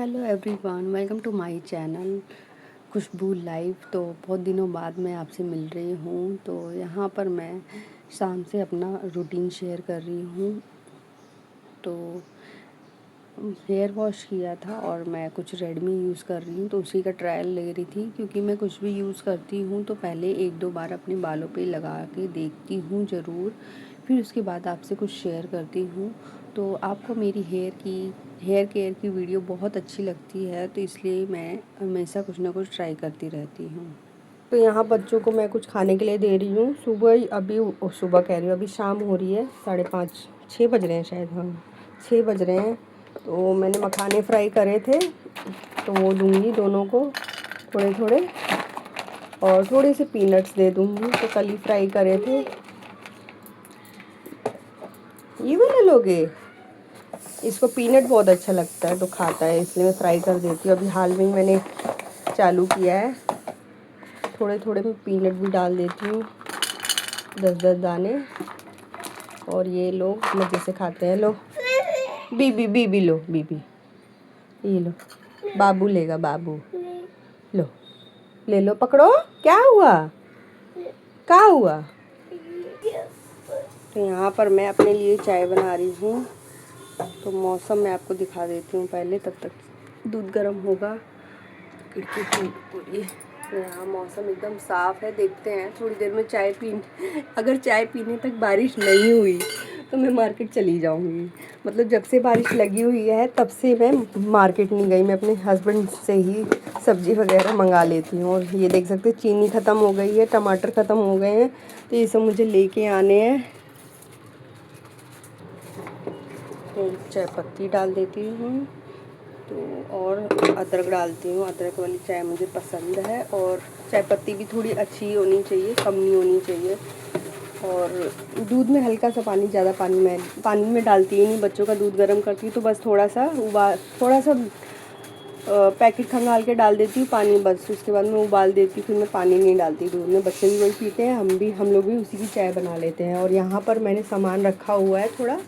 Hello everyone, welcome to my channel Khushboo live. तो बहुत दिनों बाद मैं आपसे मिल रही हूँ। तो यहाँ पर मैं शाम से अपना रूटीन शेयर कर रही हूँ। तो हेयर वॉश किया था और मैं कुछ रेडमी यूज़ कर रही हूँ, तो उसी का ट्रायल ले रही थी। क्योंकि मैं कुछ भी यूज़ करती हूँ तो पहले एक दो बार अपने बालों पे लगा के देखती हूँ ज़रूर, फिर उसके बाद आपसे कुछ शेयर करती हूँ। तो आपको मेरी हेयर केयर की वीडियो बहुत अच्छी लगती है, तो इसलिए मैं हमेशा कुछ ना कुछ ट्राई करती रहती हूँ। तो यहाँ बच्चों को मैं कुछ खाने के लिए दे रही हूँ। सुबह कह रही हूँ, अभी शाम हो रही है, 5:30 6 बज रहे हैं शायद, हाँ 6 बज रहे हैं। तो मैंने मखाने फ्राई करे थे, तो वो दूंगी दोनों को थोड़े थोड़े, और थोड़े से पीनट्स दे दूंगी। तो कल ही फ्राई करे थे। ये वाला लोगे? इसको पीनट बहुत अच्छा लगता है तो खाता है, इसलिए मैं फ्राई कर देती हूँ। अभी हाल में मैंने चालू किया है। थोड़े थोड़े मैं पीनट भी डाल देती हूँ, 10-10 दाने। और ये लोग मज़े से खाते हैं। लो बीबी, बीबी लो, बीबी ये लो, बाबू लेगा, बाबू लो, ले लो, पकड़ो। क्या हुआ, क्या हुआ? तो यहाँ पर मैं अपने लिए चाय बना रही हूँ। तो मौसम मैं आपको दिखा देती हूँ पहले, तब तक दूध गर्म होगा। खिड़की पूरी। तो यहाँ मौसम एकदम साफ़ है। देखते हैं थोड़ी देर में अगर चाय पीने तक बारिश नहीं हुई तो मैं मार्केट चली जाऊँगी। मतलब जब से बारिश लगी हुई है तब से मैं मार्केट नहीं गई। मैं अपने हस्बैंड से ही सब्ज़ी वगैरह मंगा लेती हूँ। और ये देख सकते हैं चीनी ख़त्म हो गई है, टमाटर ख़त्म हो गए हैं, तो ये सब मुझे लेके आने हैं। तो चाय पत्ती डाल देती हूँ, तो और अदरक डालती हूँ। अदरक वाली चाय मुझे पसंद है। और चाय पत्ती भी थोड़ी अच्छी होनी चाहिए, कम नहीं होनी चाहिए। और दूध में हल्का सा पानी, ज़्यादा पानी में डालती ही नहीं। बच्चों का दूध गर्म करती हूँ तो बस थोड़ा सा पैकेट खंगाल के डाल देती हूँ पानी, बस। उसके बाद मैं उबाल देती हूँ, फिर मैं पानी नहीं डालती दूध में। बच्चे भी वही पीते हैं, हम लोग भी उसी की चाय बना लेते हैं। और यहाँ पर मैंने सामान रखा हुआ है थोड़ा,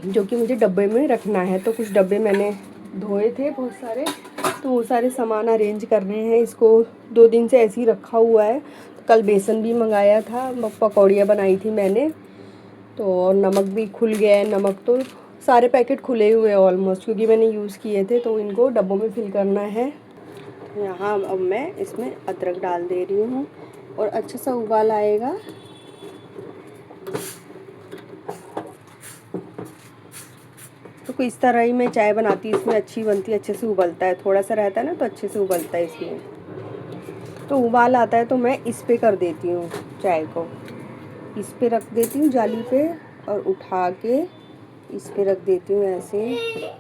जो कि मुझे डब्बे में रखना है। तो कुछ डब्बे मैंने धोए थे बहुत सारे, तो वो सारे सामान अरेंज करने हैं। इसको 2 दिन से ऐसे ही रखा हुआ है। कल बेसन भी मंगाया था, पकौड़ियाँ बनाई थी मैंने। तो और नमक भी खुल गया है। नमक तो सारे पैकेट खुले हुए हैं ऑलमोस्ट, क्योंकि मैंने यूज़ किए थे। तो इनको डब्बों में फिल करना है। यहाँ अब मैं इसमें अदरक डाल दे रही हूँ और अच्छा सा उबाल आएगा। तो इस तरह ही मैं चाय बनाती हूँ, इसमें अच्छी बनती है, अच्छे से उबलता है। थोड़ा सा रहता है ना तो अच्छे से उबलता है इसमें। तो उबाल आता है तो मैं इस पे कर देती हूँ, चाय को इस पे रख देती हूँ जाली पे, और उठा के इस पे रख देती हूँ ऐसे।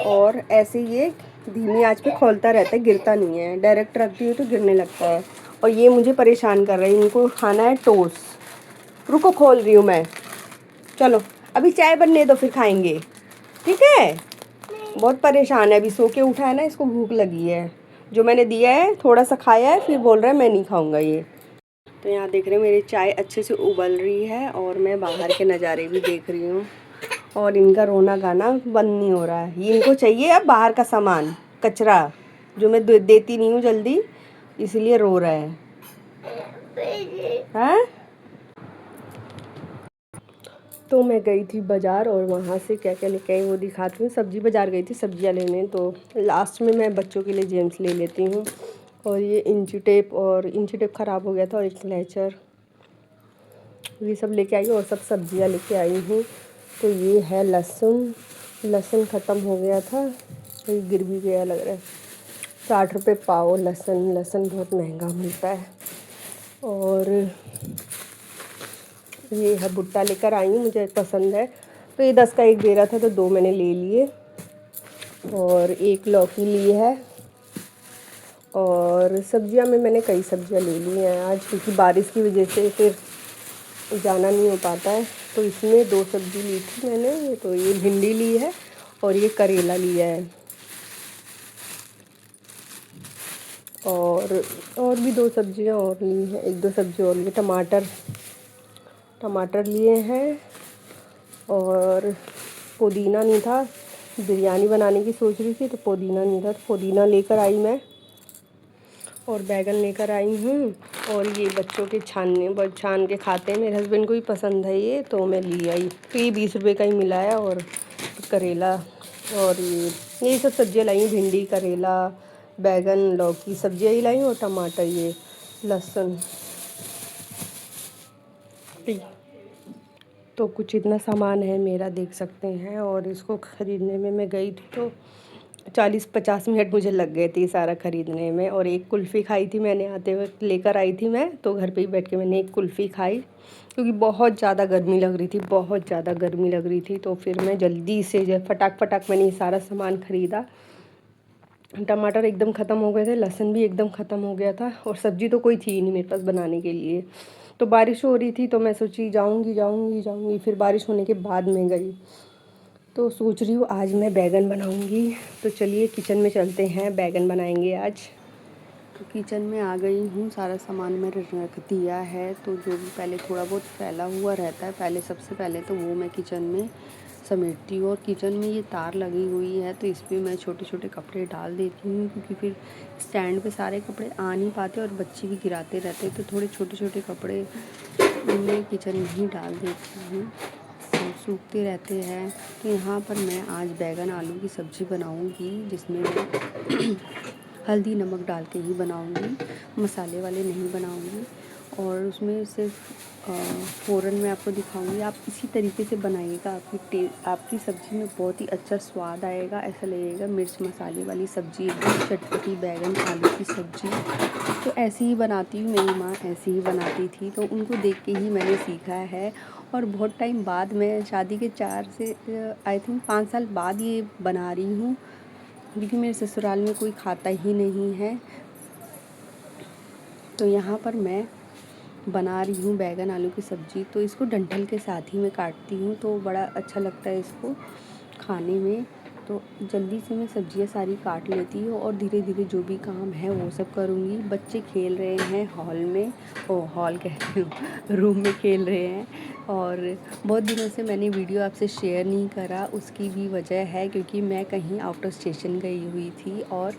और ऐसे ये धीमी आंच पे खौलता रहता है, गिरता नहीं है। डायरेक्ट रखती हूँ तो गिरने लगता है। और ये मुझे परेशान कर रही है, इनको खाना है टोस्ट। रुको, खोल रही हूँ मैं। चलो अभी चाय बनने दो, फिर खाएंगे, ठीक है? बहुत परेशान है, अभी सो के उठा है ना, इसको भूख लगी है। जो मैंने दिया है थोड़ा सा खाया है, फिर बोल रहा है मैं नहीं खाऊंगा ये। तो यहाँ देख रहे हैं मेरी चाय अच्छे से उबल रही है, और मैं बाहर के नज़ारे भी देख रही हूँ। और इनका रोना गाना बंद नहीं हो रहा है। ये इनको चाहिए अब बाहर का सामान, कचरा जो मैं देती नहीं हूँ जल्दी, इसलिए रो रहा है। हाँ? तो मैं गई थी बाज़ार, और वहाँ से क्या क्या लेके आई वो दिखाती हूँ। सब्ज़ी बाज़ार गई थी सब्जियाँ लेने, तो लास्ट में मैं बच्चों के लिए जेम्स ले लेती हूँ। और ये इंची टेप ख़राब हो गया था, और एक क्लेचर, ये सब लेके आई और सब सब्जियाँ लेके आई हूँ। तो ये है लहसुन ख़त्म हो गया था, तो ये गिर भी गया लग रहा है। 60 रुपये पाव लहसुन बहुत महंगा मिलता है। और ये है भुट्टा लेकर आई हूँ, मुझे पसंद है। तो ये 10 का एक दे रहा था, तो 2 मैंने ले लिए। और एक लौकी ली है। और सब्जियां में मैंने कई सब्जियां ले ली हैं आज, क्योंकि बारिश की वजह से फिर जाना नहीं हो पाता है। तो इसमें 2 सब्ज़ी ली थी मैंने। तो ये भिंडी ली है और ये करेला लिया है। और भी 2 सब्जियां और ली हैं, 1-2 सब्जी और ली। टमाटर लिए हैं। और पुदीना नहीं था, बिरयानी बनाने की सोच रही थी तो पुदीना नहीं था, तो पुदीना लेकर आई मैं और बैगन लेकर आई हूँ। और ये बच्चों के छान के खाते हैं, मेरे हस्बैंड को भी पसंद है ये, तो मैं ले आई। तो ये 20 रुपये का ही मिला है। और करेला और ये सब सब्जियाँ लाई हूँ, भिंडी, करेला, बैगन, लौकी सब्जियाँ ही लाई हूँ, और टमाटर, ये लहसुन। तो कुछ इतना सामान है मेरा, देख सकते हैं। और इसको ख़रीदने में मैं गई थी तो 40-50 मिनट मुझे लग गए थे सारा ख़रीदने में। और एक कुल्फ़ी खाई थी मैंने, आते वक्त लेकर आई थी मैं, तो घर पे ही बैठ के मैंने एक कुल्फ़ी खाई, क्योंकि बहुत ज़्यादा गर्मी लग रही थी, बहुत ज़्यादा गर्मी लग रही थी। तो फिर मैं जल्दी से फटाक मैंने ये सारा सामान ख़रीदा। टमाटर एकदम ख़त्म हो गए थे, लहसुन भी एकदम ख़त्म हो गया था, और सब्ज़ी तो कोई थी ही नहीं मेरे पास बनाने के लिए। तो बारिश हो रही थी तो मैं सोची जाऊंगी, फिर बारिश होने के बाद मैं गई। तो सोच रही हूँ आज मैं बैगन बनाऊंगी। तो चलिए किचन में चलते हैं, बैगन बनाएंगे आज। तो किचन में आ गई हूँ, सारा सामान मैंने रख दिया है। तो जो भी पहले थोड़ा बहुत फैला हुआ रहता है, सबसे पहले तो वो मैं किचन में समेटती हूँ। और किचन में ये तार लगी हुई है तो इस पर मैं छोटे छोटे कपड़े डाल देती हूँ, क्योंकि फिर स्टैंड पे सारे कपड़े आ नहीं पाते और बच्चे भी गिराते रहते हैं। तो थोड़े छोटे छोटे कपड़े मैं किचन में ही डाल देती हूँ, सूखते रहते हैं। तो यहाँ पर मैं आज बैगन आलू की सब्ज़ी बनाऊँगी, जिसमें मैं हल्दी नमक डाल के ही बनाऊँगी, मसाले वाले नहीं बनाऊँगी। और उसमें सिर्फ फ़ौरन मैं आपको दिखाऊंगी, आप इसी तरीके से बनाइएगा, आपकी सब्ज़ी में बहुत ही अच्छा स्वाद आएगा। ऐसा लगेगा मिर्च मसाले वाली सब्ज़ी, एकदम चटपटी बैगन आलू की सब्ज़ी। तो ऐसे ही बनाती हूँ, मेरी माँ ऐसे ही बनाती थी, तो उनको देख के ही मैंने सीखा है। और बहुत टाइम बाद, मैं शादी के 4 से आई थिंक 5 साल बाद ये बना रही हूँ, क्योंकि मेरे ससुराल में कोई खाता ही नहीं है। तो यहाँ पर मैं बना रही हूँ बैगन आलू की सब्ज़ी। तो इसको डंठल के साथ ही मैं काटती हूँ, तो बड़ा अच्छा लगता है इसको खाने में। तो जल्दी से मैं सब्ज़ियाँ सारी काट लेती हूँ और धीरे धीरे जो भी काम है वो सब करूँगी। बच्चे खेल रहे हैं हॉल में, हॉल कह रही हूँ, रूम में खेल रहे हैं। और बहुत दिनों से मैंने वीडियो आपसे शेयर नहीं करा, उसकी भी वजह है क्योंकि मैं कहीं आउट ऑफ स्टेशन गई हुई थी, और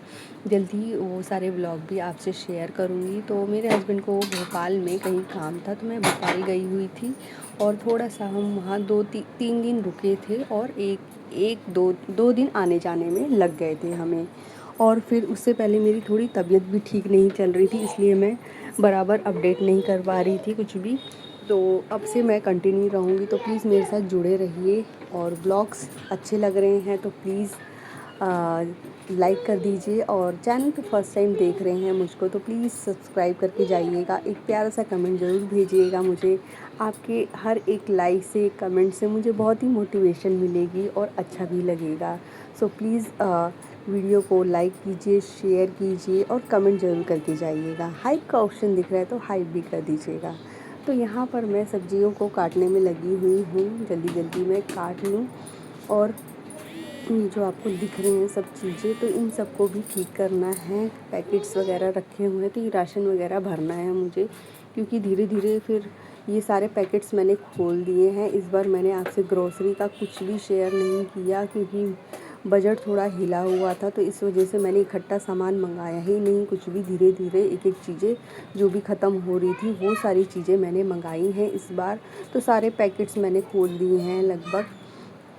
जल्दी वो सारे व्लॉग भी आपसे शेयर करूँगी। तो मेरे हस्बैंड को भोपाल में कहीं काम था, तो मैं भोपाल गई हुई थी, और थोड़ा सा हम वहाँ 2-3 दिन रुके थे, और दो दिन आने जाने में लग गए थे हमें। और फिर उससे पहले मेरी थोड़ी तबीयत भी ठीक नहीं चल रही थी, इसलिए मैं बराबर अपडेट नहीं कर पा रही थी कुछ भी। तो अब से मैं कंटिन्यू रहूँगी, तो प्लीज़ मेरे साथ जुड़े रहिए। और ब्लॉग्स अच्छे लग रहे हैं तो प्लीज़ लाइक कर दीजिए, और चैनल पे फर्स्ट टाइम देख रहे हैं मुझको तो प्लीज़ सब्सक्राइब करके जाइएगा। एक प्यारा सा कमेंट ज़रूर भेजिएगा मुझे, आपके हर एक लाइक से, एक कमेंट से मुझे बहुत ही मोटिवेशन मिलेगी और अच्छा भी लगेगा। सो प्लीज़ वीडियो को लाइक कीजिए, शेयर कीजिए और कमेंट ज़रूर करके जाइएगा। हाइप का ऑप्शन दिख रहा है तो हाइप भी कर दीजिएगा। तो यहाँ पर मैं सब्जियों को काटने में लगी हुई हूँ, जल्दी जल्दी मैं काट लूँ। और ये जो आपको दिख रहे हैं सब चीज़ें, तो इन सबको भी ठीक करना है। पैकेट्स वगैरह रखे हुए हैं तो ये राशन वगैरह भरना है मुझे, क्योंकि धीरे धीरे फिर ये सारे पैकेट्स मैंने खोल दिए हैं। इस बार मैंने आपसे ग्रोसरी का कुछ भी शेयर नहीं किया, क्योंकि बजट थोड़ा हिला हुआ था, तो इस वजह से मैंने इकट्ठा सामान मंगाया ही नहीं कुछ भी। धीरे धीरे एक एक चीज़ें जो भी ख़त्म हो रही थी वो सारी चीज़ें मैंने मंगाई हैं इस बार। तो सारे पैकेट्स मैंने खोल दिए हैं लगभग,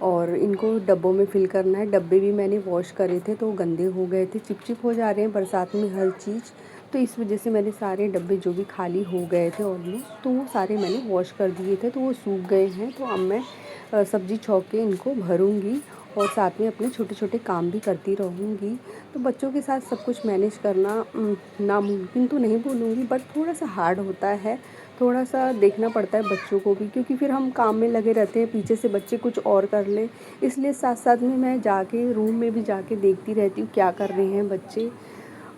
और इनको डब्बों में फ़िल करना है। डब्बे भी मैंने वॉश करे थे तो गंदे हो गए थे, चिपचिप हो जा रहे हैं बरसात में हर चीज़। तो इस वजह से मैंने सारे डब्बे जो भी खाली हो गए थे ऑलमोस्ट, तो वो सारे मैंने वॉश कर दिए थे, तो वो सूख गए हैं। तो अब मैं सब्ज़ी छौंक के इनको भरूँगी, और साथ में अपने छोटे छोटे काम भी करती रहूँगी। तो बच्चों के साथ सब कुछ मैनेज करना नामुमकिन तो नहीं बोलूँगी, बट थोड़ा सा हार्ड होता है, थोड़ा सा देखना पड़ता है बच्चों को भी, क्योंकि फिर हम काम में लगे रहते हैं, पीछे से बच्चे कुछ और कर लें। इसलिए साथ साथ में मैं जाके रूम में भी जाके देखती रहती हूँ क्या कर रहे हैं बच्चे।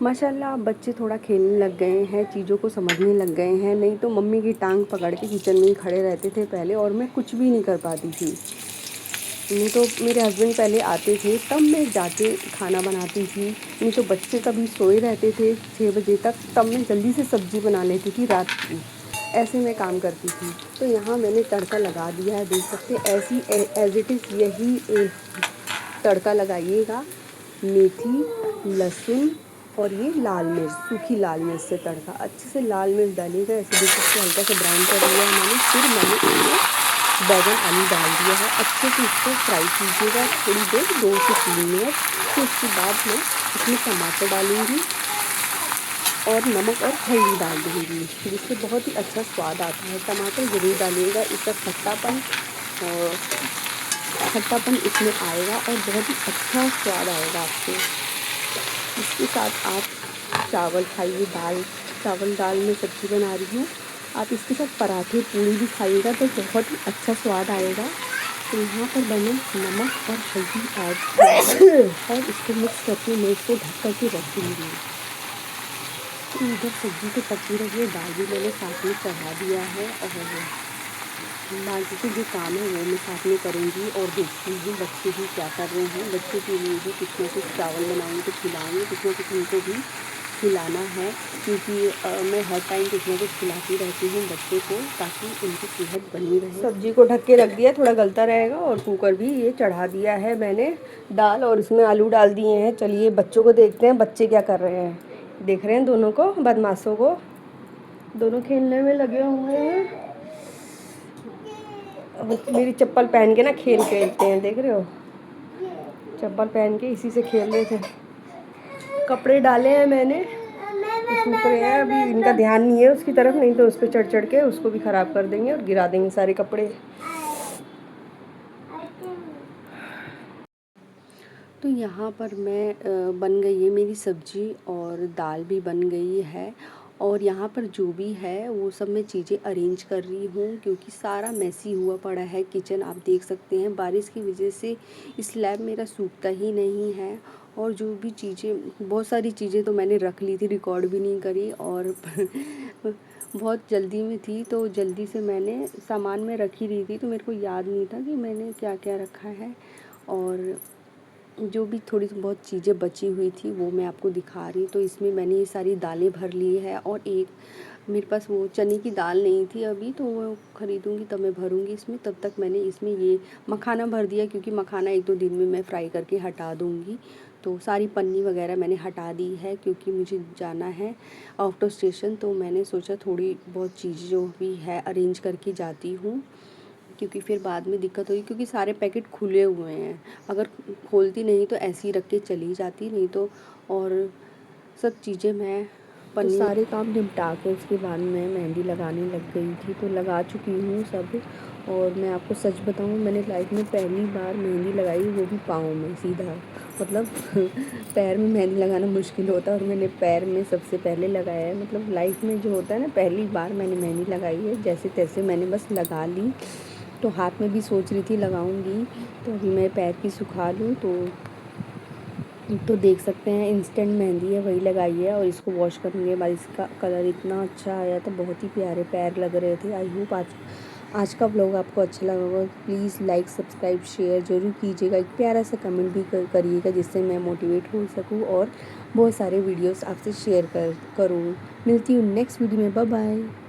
माशाल्लाह बच्चे थोड़ा खेलने लग गए हैं, चीज़ों को समझने लग गए हैं। नहीं तो मम्मी की टांग पकड़ के किचन में ही खड़े रहते थे पहले, और मैं कुछ भी नहीं कर पाती थी। नहीं तो मेरे हस्बैंड पहले आते थे तब मैं जाके खाना बनाती थी, नहीं तो बच्चे कभी सोए रहते थे 6 बजे तक, तब मैं जल्दी से सब्ज़ी बना लेती थी रात की। ऐसे मैं काम करती थी। तो यहाँ मैंने तड़का लगा दिया है, देख सकते ऐसी एज इट इज़ यही तड़का लगाइएगा मेथी, लहसुन और ये लाल मिर्च, सूखी लाल मिर्च से तड़का। अच्छे से लाल मिर्च डालिएगा। ऐसे देखिए इसको हल्का से ब्राउन कर लिया है मैंने। फिर मैंने इसमें बैगन आलू डाल दिया है। अच्छे से इसको फ्राई कीजिएगा थोड़ी देर, 2 से 3 मिनट। फिर उसके बाद मैं इसमें टमाटर डालूँगी और नमक और हल्दी डाल दूँगी, जिससे बहुत ही अच्छा स्वाद आता है। टमाटर ज़रूर डालिएगा, इसका खट्टापन इसमें आएगा और बहुत ही अच्छा स्वाद आएगा आपको। इसके साथ आप चावल खाइए, चावल दाल में सब्ज़ी बना रही हूँ। आप इसके साथ पराठे पूड़ी भी खाइएगा तो बहुत ही अच्छा स्वाद आएगा। तो यहाँ पर मैंने नमक और हल्दी ऐड किया और इसको मिक्स करके मैं इसको ढक करके रख दूँगी। इधर सब्ज़ी तो पकी रही है, दाल भी मैंने साथ में चढ़ा दिया है और बाकी के जो काम है वो मैं साथ में करूँगी। और देखती हूँ बच्चे भी क्या कर रहे हैं। बच्चों के लिए भी कुछ ना कुछ चावल बनाऊँगी तो खिलाऊँगी, कुछ ना कुछ उनको भी खिलाना है, क्योंकि मैं हर टाइम कुछ ना कुछ खिलाती रहती हूँ बच्चे को, ताकि उनकी सेहत बनी रहे। सब्ज़ी को ढक के रख दिया, थोड़ा गलता रहेगा। और कुकर भी ये चढ़ा दिया है मैंने दाल, और इसमें आलू डाल दिए हैं। चलिए बच्चों को देखते हैं बच्चे क्या कर रहे हैं। देख रहे हैं दोनों को, बदमाशों को, दोनों खेलने में लगे हुए हैं। मेरी चप्पल पहन के ना खेलते हैं, देख रहे हो, चप्पल पहन के इसी से खेल रहे थे। कपड़े डाले हैं मैंने, सूख रहे हैं। अभी इनका ध्यान नहीं है उसकी तरफ, नहीं तो उस पर चढ़ के उसको भी ख़राब कर देंगे और गिरा देंगे सारे कपड़े। तो यहाँ पर मैं बन गई है मेरी सब्ज़ी और दाल भी बन गई है। और यहाँ पर जो भी है वो सब मैं चीज़ें अरेंज कर रही हूँ, क्योंकि सारा मैसी हुआ पड़ा है किचन। आप देख सकते हैं बारिश की वजह से स्लैब मेरा सूखता ही नहीं है। और जो भी चीज़ें, बहुत सारी चीज़ें तो मैंने रख ली थी, रिकॉर्ड भी नहीं करी, और बहुत जल्दी में थी तो जल्दी से मैंने सामान में रख ही रही थी, तो मेरे को याद नहीं था कि मैंने क्या क्या रखा है। और जो भी थोड़ी बहुत चीज़ें बची हुई थी वो मैं आपको दिखा रही। तो इसमें मैंने ये सारी दालें भर ली है, और एक मेरे पास वो चने की दाल नहीं थी अभी, तो वो ख़रीदूँगी तब मैं भरूँगी इसमें। तब तक मैंने इसमें ये मखाना भर दिया, क्योंकि मखाना 1-2 दिन में मैं फ्राई करके हटा दूँगी। तो सारी पन्नी वगैरह मैंने हटा दी है, क्योंकि मुझे जाना है आउट ऑफ स्टेशन। तो मैंने सोचा थोड़ी बहुत चीज़ जो भी है अरेंज करके जाती हूँ, क्योंकि फिर बाद में दिक्कत होगी, क्योंकि सारे पैकेट खुले हुए हैं। अगर खोलती नहीं तो ऐसे ही रख के चली जाती, नहीं तो। और सब चीज़ें मैं तो सारे काम निपटा के उसके बाद मैं मेहंदी लगाने लग गई थी। तो लगा चुकी हूँ सब। और मैं आपको सच बताऊँ, मैंने लाइफ में पहली बार मेहंदी लगाई, वो भी पाँव में सीधा, मतलब पैर में मेहंदी लगाना मुश्किल होता है, और मैंने पैर में सबसे पहले लगाया है। मतलब लाइफ में जो होता है ना, पहली बार मैंने मेहंदी लगाई है। जैसे तैसे मैंने बस लगा ली। तो हाथ में भी सोच रही थी लगाऊंगी, तो अभी मैं पैर की सुखा लूँ। तो देख सकते हैं इंस्टेंट मेहंदी है, वही लगाई है। और इसको वॉश करने के बाद इसका कलर इतना अच्छा आया था, बहुत ही प्यारे पैर लग रहे थे। आई होप आज का व्लॉग आपको अच्छा लगा होगा। प्लीज़ लाइक, सब्सक्राइब, शेयर ज़रूर कीजिएगा। एक प्यारा सा कमेंट भी करिएगा, जिससे मैं मोटिवेट हो सकूँ और बहुत सारे वीडियोस आपसे शेयर करूँ। मिलती हूँ नेक्स्ट वीडियो में। Bye bye.